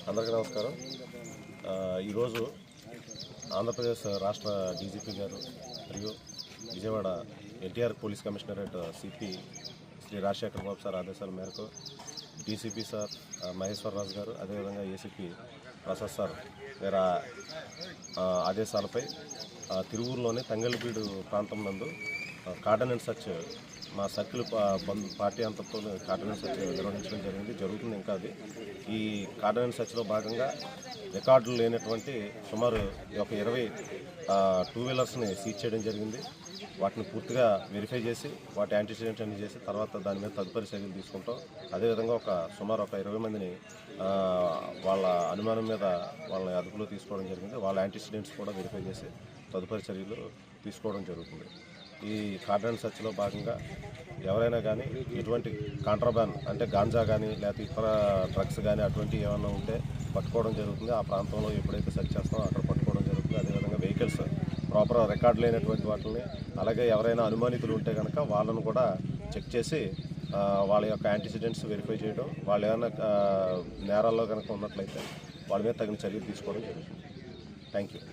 అందరికీ నమస్కారం. ఈరోజు ఆంధ్రప్రదేశ్ రాష్ట్ర డీజీపీ గారు మరియు Vijayawada NTR police commissionerate CP Shri Rajasekhar Babu sir ఆదేశాల మేరకు డీసీపీ సార్ మహేశ్వరరాజు గారు, అదేవిధంగా ఏసీపీ ప్రసాద్ సార్ వేరే ఆదేశాలపై తిరువూరులోని తంగళ్ళబీడు ప్రాంతం నందు కార్డన్ అండ్ సర్చ్ మా సర్కిల్ పార్టీ అంతతో కార్డన్ అండ్ సర్చ్ నిర్వహించడం జరుగుతుంది. ఇంకా అది ఈ కార్డన్ అండ్ సర్చ్లో భాగంగా రికార్డులు లేనటువంటి సుమారు ఒక 20 టూ వీలర్స్ని సీజ్ చేయడం జరిగింది. వాటిని పూర్తిగా వెరిఫై చేసి వాటి యాంటిసిడెంట్స్ అన్ని చేసి తర్వాత దాని మీద తదుపరి చర్యలు తీసుకుంటాం. అదేవిధంగా సుమారు ఒక 20 మందిని వాళ్ళ అనుమానం మీద వాళ్ళని అదుపులో తీసుకోవడం జరిగింది. వాళ్ళ యాంటిసిడెంట్స్ కూడా వెరిఫై చేసి తదుపరి చర్యలు తీసుకోవడం జరుగుతుంది. ఈ కార్డన్ సర్చ్లో భాగంగా ఎవరైనా కానీ ఎటువంటి కాంట్రాబ్యాన్ అంటే గాంజా కానీ లేకపోతే ఇతర డ్రగ్స్ కానీ అటువంటివి ఏమైనా ఉంటే పట్టుకోవడం జరుగుతుంది. ఆ ప్రాంతంలో ఎప్పుడైతే సెర్చ్ చేస్తామో అక్కడ పట్టుకోవడం జరుగుతుంది. అదేవిధంగా వెహికల్స్ ప్రాపర్ రికార్డు లేనటువంటి వాటిని, అలాగే ఎవరైనా అనుమానితులు ఉంటే కనుక వాళ్ళను కూడా చెక్ చేసి వాళ్ళ యొక్క యాంటిసిడెంట్స్ వెరిఫై చేయడం, వాళ్ళు ఏమైనా నేరాల్లో కనుక ఉన్నట్లయితే వాళ్ళ మీద తగిన చర్యలు తీసుకోవడం జరుగుతుంది. Thank you.